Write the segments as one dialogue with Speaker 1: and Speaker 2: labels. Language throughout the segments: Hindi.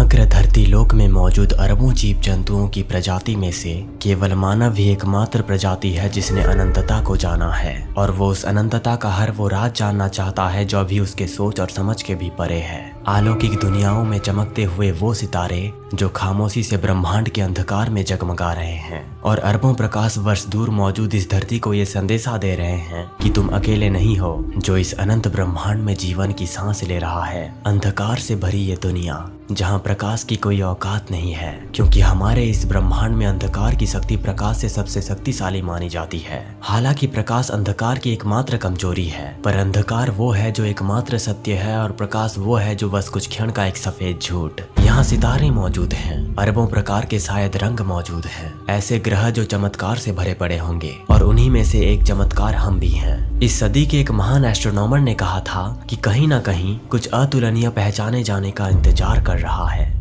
Speaker 1: समग्र धरती लोक में मौजूद अरबों जीव जंतुओं की प्रजाति में से केवल मानव ही एकमात्र प्रजाति है जिसने अनंतता को जाना है, और वो उस अनंतता का हर वो राज जानना चाहता है जो अभी उसके सोच और समझ के भी परे है। अलौकिक दुनियाओं में चमकते हुए वो सितारे जो खामोशी से ब्रह्मांड के अंधकार में जगमगा रहे हैं और अरबों प्रकाश वर्ष दूर मौजूद इस धरती को ये संदेशा दे रहे हैं कि तुम अकेले नहीं हो जो इस अनंत ब्रह्मांड में जीवन की सांस ले रहा है। अंधकार से भरी ये दुनिया जहाँ प्रकाश की कोई औकात नहीं है, क्योंकि हमारे इस ब्रह्मांड में अंधकार की शक्ति प्रकाश से सबसे शक्तिशाली मानी जाती है। हालांकि प्रकाश अंधकार की एकमात्र कमजोरी है, पर अंधकार वो है जो एकमात्र सत्य है और प्रकाश वो है जो बस कुछ क्षण का एक सफेद झूठ। यहाँ सितारे मौजूद हैं, अरबों प्रकार के शायद रंग मौजूद हैं, ऐसे ग्रह जो चमत्कार से भरे पड़े होंगे, और उन्हीं में से एक चमत्कार हम भी हैं। इस सदी के एक महान एस्ट्रोनॉमर ने कहा था कि कहीं ना कहीं कुछ अतुलनीय पहचाने जाने का इंतजार कर रहा है।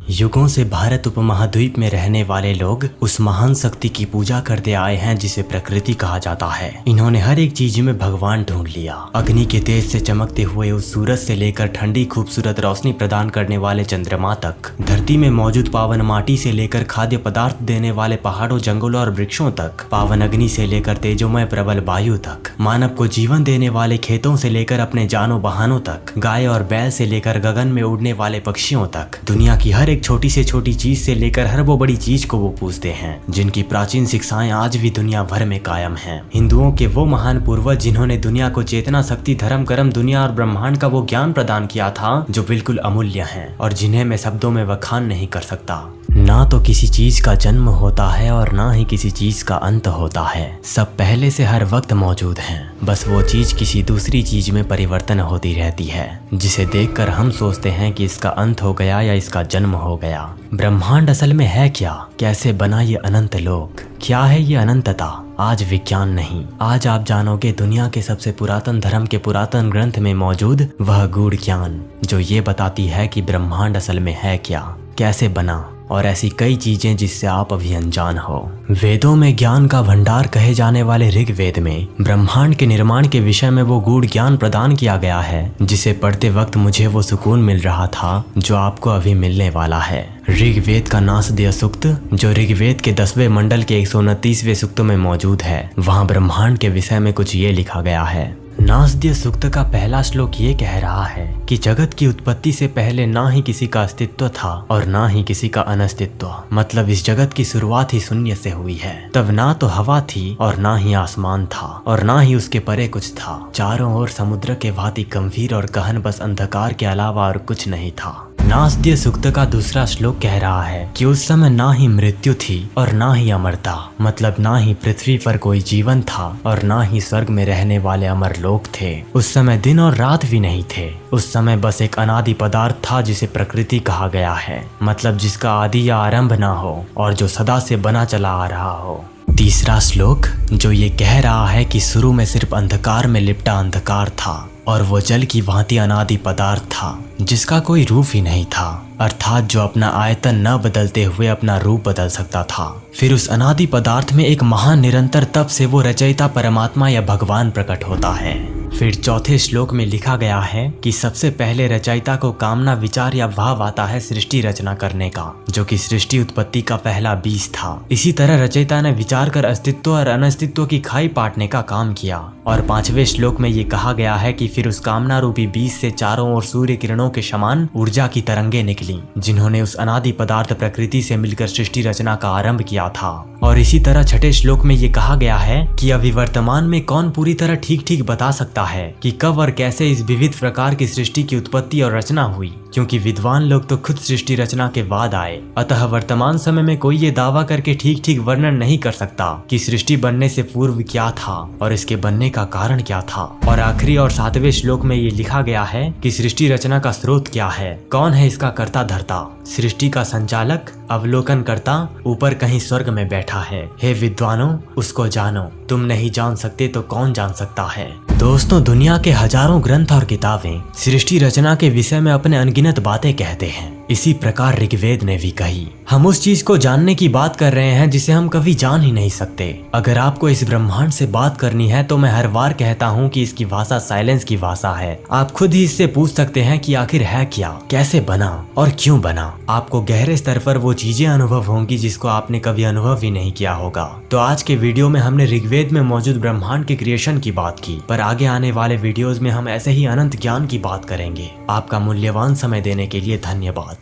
Speaker 1: युगों से भारत उपमहाद्वीप में रहने वाले लोग उस महान शक्ति की पूजा करते आए हैं जिसे प्रकृति कहा जाता है। इन्होंने हर एक चीज में भगवान ढूंढ लिया। अग्नि के तेज से चमकते हुए उस सूरज से लेकर ठंडी खूबसूरत रोशनी प्रदान करने वाले चंद्रमा तक, धरती में मौजूद पावन माटी से लेकर खाद्य पदार्थ देने वाले पहाड़ों, जंगलों और वृक्षों तक, पावन अग्नि से लेकर तेजोमय प्रबल वायु तक, मानव को जीवन देने वाले खेतों से लेकर अपने जानो बहानों तक, गाय और बैल से लेकर गगन में उड़ने वाले पक्षियों तक, दुनिया की हर छोटी से छोटी चीज से लेकर हर वो बड़ी चीज को वो पूजते हैं जिनकी प्राचीन शिक्षाएं आज भी दुनिया भर में कायम हैं। हिंदुओं के वो महान पूर्वज जिन्होंने दुनिया को चेतना, शक्ति, धर्म, कर्म, दुनिया और ब्रह्मांड का वो ज्ञान प्रदान किया था जो बिल्कुल अमूल्य है और जिन्हें मैं शब्दों में बखान नहीं कर सकता। ना तो किसी चीज का जन्म होता है और ना ही किसी चीज का अंत होता है। सब पहले से हर वक्त मौजूद हैं। बस वो चीज किसी दूसरी चीज में परिवर्तन होती रहती है, जिसे देखकर हम सोचते हैं कि इसका अंत हो गया या इसका जन्म हो गया। ब्रह्मांड असल में है क्या? कैसे बना ये अनंत लोक? क्या है ये अनंतता? आज विज्ञान नहीं, आज आप जानोगे दुनिया के सबसे पुरातन धर्म के पुरातन ग्रंथ में मौजूद वह गूढ़ ज्ञान जो ये बताती है कि ब्रह्मांड असल में है क्या, कैसे बना, और ऐसी कई चीजें जिससे आप अभी अनजान हो। वेदों में ज्ञान का भंडार कहे जाने वाले ऋग्वेद में ब्रह्मांड के निर्माण के विषय में वो गूढ़ ज्ञान प्रदान किया गया है जिसे पढ़ते वक्त मुझे वो सुकून मिल रहा था जो आपको अभी मिलने वाला है। ऋग्वेद का नासदीय सूक्त जो ऋग्वेद के 10वें मंडल के 129वें सूक्त में मौजूद है, वहाँ ब्रह्मांड के विषय में कुछ ये लिखा गया है। नासदीय सूक्त का पहला श्लोक ये कह रहा है कि जगत की उत्पत्ति से पहले ना ही किसी का अस्तित्व था और ना ही किसी का अनस्तित्व, मतलब इस जगत की शुरुआत ही शून्य से हुई है। तब ना तो हवा थी और ना ही आसमान था और ना ही उसके परे कुछ था। चारों ओर समुद्र के भांति गंभीर और गहन बस अंधकार के अलावा और कुछ नहीं था। नासदीय सूक्त का दूसरा श्लोक कह रहा है कि उस समय ना ही मृत्यु थी और ना ही अमरता, मतलब ना ही पृथ्वी पर कोई जीवन था और ना ही स्वर्ग में रहने वाले अमर लोग थे। उस समय दिन और रात भी नहीं थे। उस समय बस एक अनादि पदार्थ था जिसे प्रकृति कहा गया है, मतलब जिसका आदि या आरंभ ना हो और जो सदा से बना चला आ रहा हो। तीसरा श्लोक जो ये कह रहा है कि शुरू में सिर्फ अंधकार में लिपटा अंधकार था और वो जल की भांति अनादि पदार्थ था जिसका कोई रूप ही नहीं था, अर्थात जो अपना आयतन न बदलते हुए अपना रूप बदल सकता था। फिर उस अनादि पदार्थ में एक महान निरंतर तप से वो रचयिता परमात्मा या भगवान प्रकट होता है। फिर चौथे श्लोक में लिखा गया है कि सबसे पहले रचयिता को कामना, विचार या भाव आता है सृष्टि रचना करने का, जो कि सृष्टि उत्पत्ति का पहला बीज था। इसी तरह रचयिता ने विचार कर अस्तित्व और अनस्तित्व की खाई पाटने का काम किया। और पांचवें श्लोक में ये कहा गया है कि फिर उस कामना रूपी बीज से चारों ओर सूर्य किरणों के समान ऊर्जा की तरंगे निकली, जिन्होंने उस अनादि पदार्थ प्रकृति से मिलकर सृष्टि रचना का आरंभ किया था। और इसी तरह छठे श्लोक में ये कहा गया है कि अभी वर्तमान में कौन पूरी तरह ठीक ठीक बता सकता है कि कब और कैसे इस विविध प्रकार की सृष्टि की उत्पत्ति और रचना हुई, क्योंकि विद्वान लोग तो खुद सृष्टि रचना के बाद आए। अतः वर्तमान समय में कोई ये दावा करके ठीक ठीक वर्णन नहीं कर सकता कि सृष्टि बनने से पूर्व क्या था और इसके बनने का कारण क्या था। और आखिरी और सातवें श्लोक में ये लिखा गया है कि सृष्टि रचना का स्रोत क्या है, कौन है इसका कर्ता धर्ता, सृष्टि का संचालक, अवलोकन करता ऊपर कहीं स्वर्ग में बैठा है। हे विद्वानों, उसको जानो, तुम नहीं जान सकते तो कौन जान सकता है। दोस्तों, दुनिया के हजारों ग्रंथ और किताबें सृष्टि रचना के विषय में अपने अनगिनत बातें कहते हैं, इसी प्रकार ऋग्वेद ने भी कही। हम उस चीज को जानने की बात कर रहे हैं जिसे हम कभी जान ही नहीं सकते। अगर आपको इस ब्रह्मांड से बात करनी है तो मैं हर बार कहता हूँ कि इसकी भाषा साइलेंस की भाषा है। आप खुद ही इससे पूछ सकते हैं कि आखिर है क्या, कैसे बना और क्यों बना। आपको गहरे स्तर पर वो चीजें अनुभव होंगी जिसको आपने कभी अनुभव ही नहीं किया होगा। तो आज के वीडियो में हमने ऋग्वेद में मौजूद ब्रह्मांड के क्रिएशन की बात की, पर आगे आने वाले वीडियोज में हम ऐसे ही अनंत ज्ञान की बात करेंगे। आपका मूल्यवान समय देने के लिए धन्यवाद।